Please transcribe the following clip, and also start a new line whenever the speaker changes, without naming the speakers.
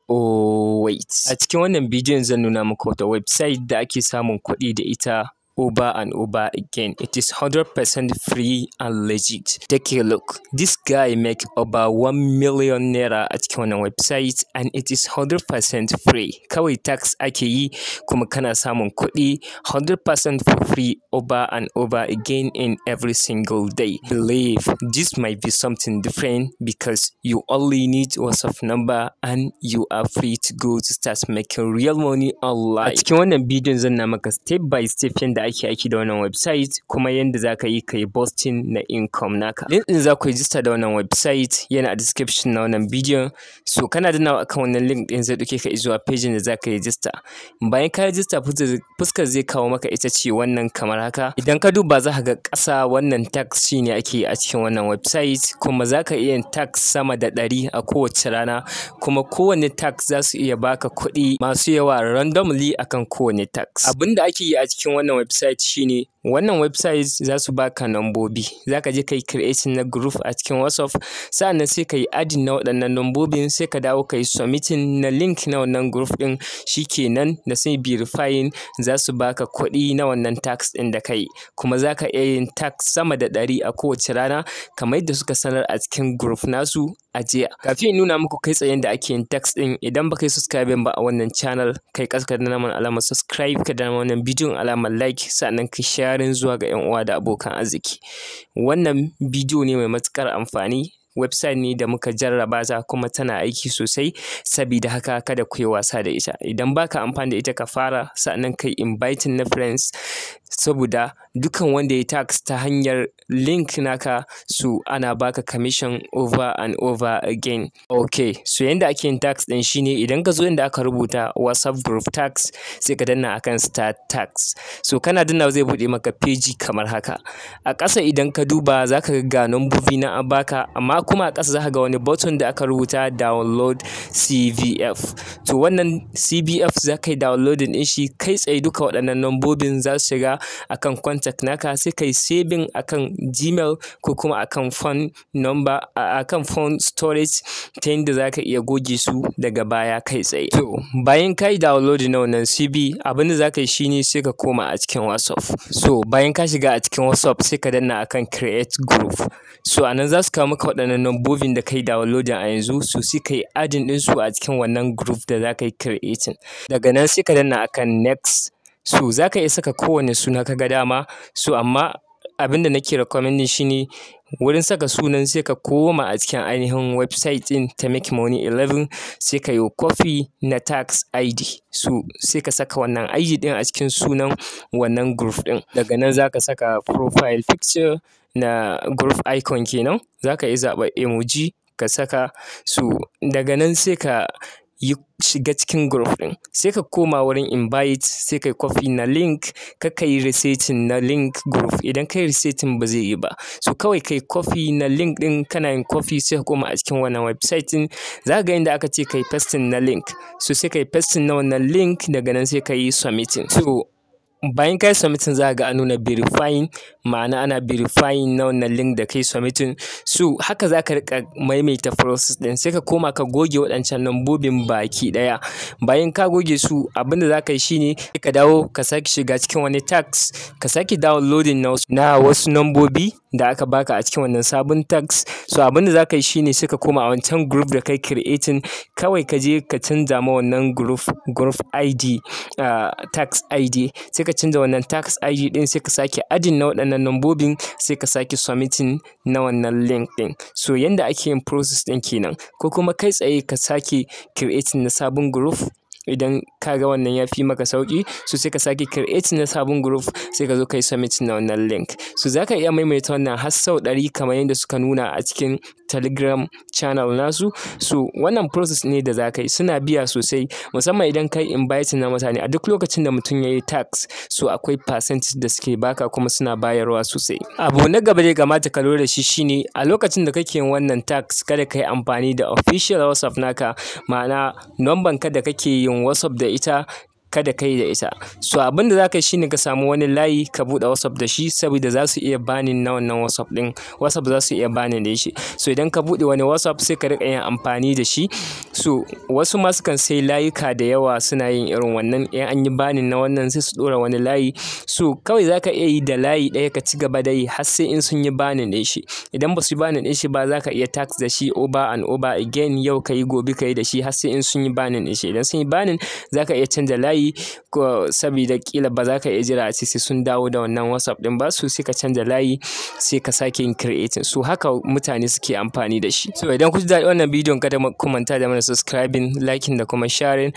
Oh wait, a cikin wannan bidiyon zan nuna muku wata website da ake samun kuɗi da ita over and over again. It is 100% free and legit. Take a look. This guy make over 1 million naira a cikin wannan website and it is 100% free. Kawai tax ake yi kuma kana samun kuɗi 100% for free over and over again in every single day. Believe this might be something different because you only need WhatsApp number and you are free to go to start making real money online. A cikin wannan bidiyon zan na maka step by step yanda ake aiki da wannan website kuma yanda zaka yi kai boosting na income naka. Link din za ku register da wannan website yana a description na wannan bidiyon. So kana dannawa akan wannan link din zai dauke ka zuwa page da zaka register. Bayan ka register fuskar zai kawo maka ita ce wannan kamar haka. Idan ka duba za ka ga ƙasa wannan tax shine ake a cikin wannan website kuma zaka iya yin tax sama da 100 a kowace rana kuma kowanne tax za su iya baka kuɗi masu yawa randomly akan kowanne tax. Abinda ake yi a cikin wannan website shine wannan website za su baka nambobi, za ka je kai creating na group a cikin WhatsApp, sa'annan sai ka yi adding na waɗannan nambobin, sai ka dawo ka yi submitting na link na wannan group ɗin, shikenan da sai verifying za su baka kuɗi na wannan tax ɗin da kai, kuma za ka iya yin tax sama da 100 a kowace rana kamar yadda suka sanar a cikin group nasu a jiya. Kafin in nuna muku kai tsayen da ake yin tax ɗin, idan baka yi subscribing ba a wannan channel, kai ƙasa ka danna mana alamar subscribe, ka danna wannan bidiyon alamar like, sa'annan ka share zuwa ga 'yan uwa da abokan arziki. Wannan bidiyo ne mai matuƙar amfani. Website ne da muka jarraba ta kuma tana aiki sosai, sabida haka kada ku yi wasa da ita. Idan baka amfani da ita ka fara, sa'annan kai inviting na friends, saboda dukan wanda ya tax ta hanyar link naka su ana baka commission over and over again. Okay, so yanda ake yin tax din shine idan ka zo inda aka rubuta WhatsApp group tax sai ka danna akan start tax. So kana danna zai bude maka page kamar haka. A ƙasa idan ka duba zaka ga nambobi na an baka, amma kuma a ƙasa zaka ga wani button da aka rubuta download CVF. To wannan CVF zaka yi downloading din shi kai tsaye, duka waɗannan nambobin za su shiga akan contact naka, sai kai saving akan Gmail ko kuma akan phone number, akan phone storage, ta yadda zaka iya goge su daga baya kai tsaye. To bayan kai downloading na wannan CV, abinda zaka yi shine sai ka koma a cikin WhatsApp. So bayan ka shiga a cikin WhatsApp sai ka danna akan create group. So anan za su kawo maka waɗannan nambobin da kai downloading a yanzu, so sai kai adding din su a cikin wannan group da zaka yi creating. Daga nan sai ka danna akan next. So za ka iya saka kowane suna ka ga dama, so amma abinda nake recommending shine wurin saka sunan sai ka koma a cikin ainihin website din ta Make Money 11, sai ka yi copy na tax ID. So sai ka saka wannan ID din a cikin sunan wannan group din. Daga nan za ka saka profile picture na group icon kenan, za ka iya zaɓa emoji ka saka. So daga nan sai ka yi shiga cikin group din, sai ka koma wurin invite, sai kai copy na link, ka yi resetting na link group. Idan kai resetting ba zai yi ba, so kawai kai copy na link din, kana yin copy sai ka koma a cikin wannan website din, za ka ga inda aka ce kai pasting na link, so sai kai pasting na wannan link, daga nan sai ka yi submitting. So bayan kai submitting za ga an nuna verifying, ma'ana ana verifying na wannan link da kai submitting. So haka za ka rika maimaita process din, sai ka koma ka goge waɗancan nambobin baki ɗaya. Bayan ka goge su, abinda za ka yi shine ka dawo ka sake shiga cikin wani tax, ka sake downloading na wasu nambobi da aka baka a cikin wannan sabon tax. So abinda za ka yi shine sai ka koma a wancan group da kai creating, kawai ka je ka canza ma wannan group ID, tax ID, sai ka canza wannan tax ID din, sai ka sake adding na waɗannan nambobin, sai ka sake submitting na wannan link din. So yanda ake yin process din kenan, ko kuma kai tsaye ka sake creating na sabon group. Idan ka ga wannan ya fi maka sauki, so sai ka sake create na sabon group, sai ka zo kai submit na wannan link. So za ka iya maimaita wannan har sau 100 kamar yadda suka nuna a cikin Telegram channel nasu. So wannan process ne da za ka yi, suna biya sosai, musamman idan kai invite na mutane. A duk lokacin da mutum ya yi tax, so akwai percentage da suke baka kuma suna bayarwa sosai. Abu na gaba da ya kamata ka lura da shi shine a lokacin da kake yin wannan tax, kada ka yi amfani da official WhatsApp naka, ma'ana number ka da kake yin WhatsApp da ita kada kai da ita. So abinda za ka yi shine ka samu wani layi ka buɗe WhatsApp da shi, saboda za su iya banin na wannan WhatsApp ɗin. WhatsApp za su iya banin da shi. So idan ka buɗe wani WhatsApp sai ka riƙa yin amfani da shi. So wasu ma sukan sai layuka da yawa suna yin irin wannan. In an yi banin na wannan sai su ɗora wani layi. So kawai za ka iya yi da layi ɗaya ka ci gaba da yi har sai in sun yi banin ɗin shi. Idan ba su yi banin ɗin shi ba, za ka iya tax da shi over and over again. Yau ka yi, gobe ka yi da shi har sai in sun yi banin ɗin shi. Idan sun yi banin, za ka iya canza layi, saboda kila ba za ka iya jira a ce sai sun dawo da wannan WhatsApp ɗin ba. So sai ka canza layi, sai ka sake yin creating. So haka mutane suke amfani da shi. So idan ku ji daɗi wannan bidiyon, kada ku manta da mana subscribing, liking da kuma sharing.